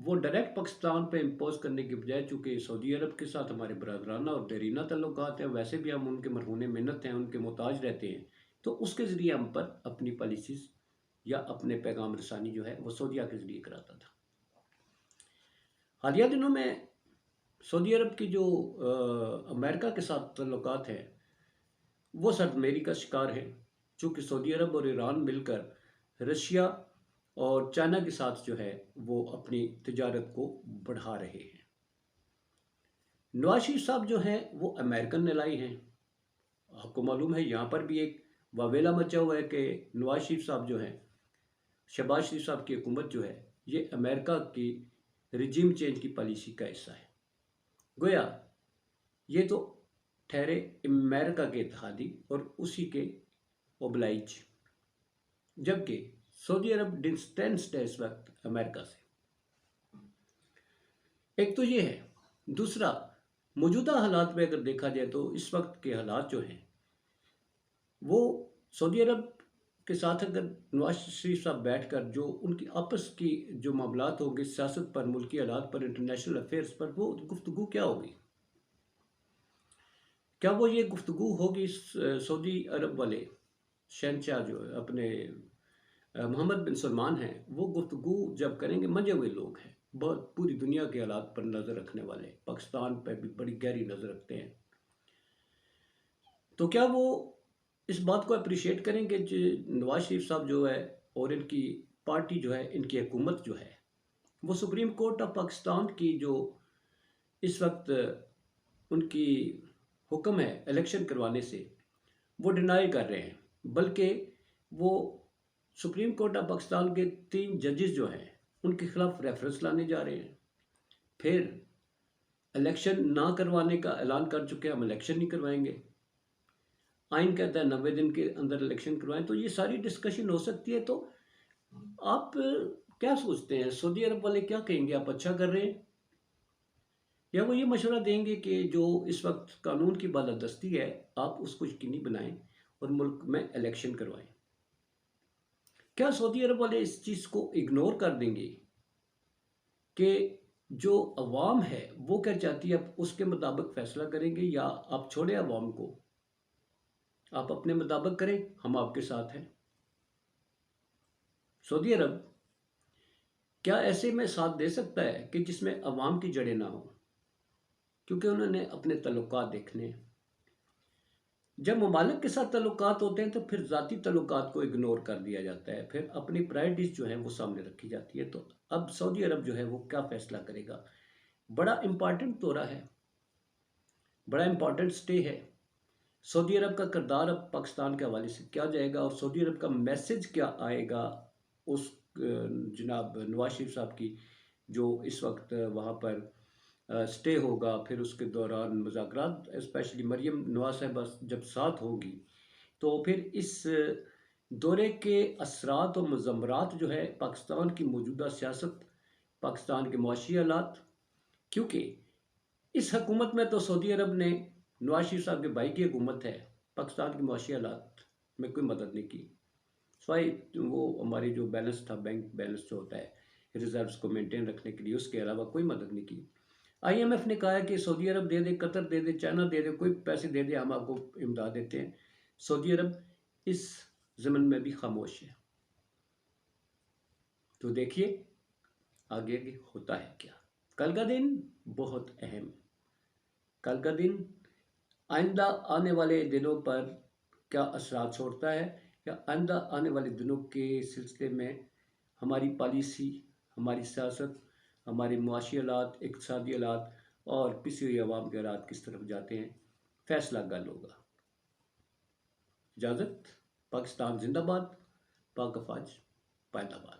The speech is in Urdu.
وہ ڈائریکٹ پاکستان پہ امپوز کرنے کی بجائے، چونکہ سعودی عرب کے ساتھ ہمارے برادرانہ اور دیرینہ تعلقات ہیں، ویسے بھی ہم ان کے مرہون منت ہیں، ان کے محتاج رہتے ہیں، تو اس کے ذریعے ہم پر اپنی پالیسیز یا اپنے پیغام رسانی جو ہے وہ سعودیہ کے ذریعے کراتا تھا۔ حالیہ دنوں میں سعودی عرب کی جو امریکہ کے ساتھ تعلقات ہیں وہ سرد میری کا شکار ہیں، چونکہ سعودی عرب اور ایران مل کر رشیا اور چائنا کے ساتھ جو ہے وہ اپنی تجارت کو بڑھا رہے ہیں۔ نواز شریف صاحب جو ہیں وہ امریکن نلائی ہیں، آپ کو معلوم ہے یہاں پر بھی ایک واویلا مچا ہوا ہے کہ نواز شریف صاحب جو ہیں، شہباز شریف صاحب کی حکومت جو ہے یہ امریکہ کی رجیم چینج کی پالیسی کا حصہ ہے، گویا یہ تو ٹھہرے امریکہ کے اتحادی اور اسی کے اوبلائج، جبکہ سعودی عرب ڈسٹینس ہے اس وقت امریکہ سے۔ ایک تو یہ ہے، دوسرا موجودہ حالات میں اگر دیکھا جائے تو اس وقت کے حالات جو ہیں وہ سعودی عرب کے ساتھ اگر نواز شریف صاحب بیٹھ کر جو ان کی آپس کی جو معاملات ہوں گے سیاست پر، ملکی حالات پر، انٹرنیشنل افیئرس پر، وہ گفتگو کیا ہوگی؟ کیا وہ یہ گفتگو ہوگی سعودی عرب والے شہنشاہ جو اپنے محمد بن سلمان ہیں، وہ گفتگو جب کریں گے، منجے ہوئے لوگ ہیں، بہت پوری دنیا کے حالات پر نظر رکھنے والے، پاکستان پر بھی بڑی گہری نظر رکھتے ہیں، تو کیا وہ اس بات کو اپریشیٹ کریں گے کہ نواز شریف صاحب جو ہے اور ان کی پارٹی جو ہے، ان کی حکومت جو ہے، وہ سپریم کورٹ آف پاکستان کی جو اس وقت ان کی حکم ہے الیکشن کروانے سے، وہ ڈینائی کر رہے ہیں، بلکہ وہ سپریم کورٹ آف پاکستان کے 3 ججز جو ہیں ان کے خلاف ریفرنس لانے جا رہے ہیں، پھر الیکشن نہ کروانے کا اعلان کر چکے ہیں، ہم الیکشن نہیں کروائیں گے، آئین کہتا ہے 90 دن کے اندر الیکشن کروائیں، تو یہ ساری ڈسکشن ہو سکتی ہے۔ تو آپ کیا سوچتے ہیں سعودی عرب والے کیا کہیں گے؟ آپ اچھا کر رہے ہیں، یا وہ یہ مشورہ دیں گے کہ جو اس وقت قانون کی بالادستی ہے آپ اس کو یقینی بنائیں اور ملک میں الیکشن کروائیں؟ کیا سعودی عرب والے اس چیز کو اگنور کر دیں گے کہ جو عوام ہے وہ کیا چاہتی ہے آپ اس کے مطابق فیصلہ کریں گے، یا آپ چھوڑیں عوام کو، آپ اپنے مطابق کریں، ہم آپ کے ساتھ ہیں؟ سعودی عرب کیا ایسے میں ساتھ دے سکتا ہے کہ جس میں عوام کی جڑیں نہ ہوں؟ کیونکہ انہوں نے اپنے تعلقات دیکھنے ہیں۔ جب ممالک کے ساتھ تعلقات ہوتے ہیں تو پھر ذاتی تعلقات کو اگنور کر دیا جاتا ہے، پھر اپنی پرائرٹیز جو ہیں وہ سامنے رکھی جاتی ہے۔ تو اب سعودی عرب جو ہے وہ کیا فیصلہ کرے گا؟ بڑا امپارٹنٹ دورہ ہے، بڑا امپارٹنٹ سٹے ہے۔ سعودی عرب کا کردار اب پاکستان کے حوالے سے کیا جائے گا، اور سعودی عرب کا میسج کیا آئے گا اس جناب نواز شریف صاحب کی جو اس وقت وہاں پر سٹے ہوگا، پھر اس کے دوران مذاکرات، اسپیشلی مریم نواز صاحبہ جب ساتھ ہوگی، تو پھر اس دورے کے اثرات و مضمرات جو ہے پاکستان کی موجودہ سیاست، پاکستان کے معاشی حالات، کیونکہ اس حکومت میں تو سعودی عرب نے، نواز شریف صاحب کے بھائی کی حکومت ہے، پاکستان کے معاشی حالات میں کوئی مدد نہیں کی، سوائے وہ ہماری جو بیلنس تھا، بینک بیلنس جو ہوتا ہے ریزروز کو مینٹین رکھنے کے لیے، اس کے علاوہ کوئی مدد نہیں کی۔ آئی ایم ایف نے کہا ہے کہ سعودی عرب دے دے، قطر دے دے، چائنا دے دے، کوئی پیسے دے دے، ہم آپ کو امداد دیتے ہیں۔ سعودی عرب اس ضمن میں بھی خاموش ہے۔ تو دیکھیے آگے ہوتا ہے کیا۔ کل کا دن بہت اہم، کل کا دن آئندہ آنے والے دنوں پر کیا اثرات چھوڑتا ہے، یا آئندہ آنے والے دنوں کے سلسلے میں ہماری پالیسی، ہماری سیاست، ہمارے معاشی حالات، اقتصادی حالات اور پسی ہوئی عوام کے حالات کس طرف جاتے ہیں، فیصلہ گل ہوگا۔ اجازت، پاکستان زندہ باد، پاک افواج پائندہ باد۔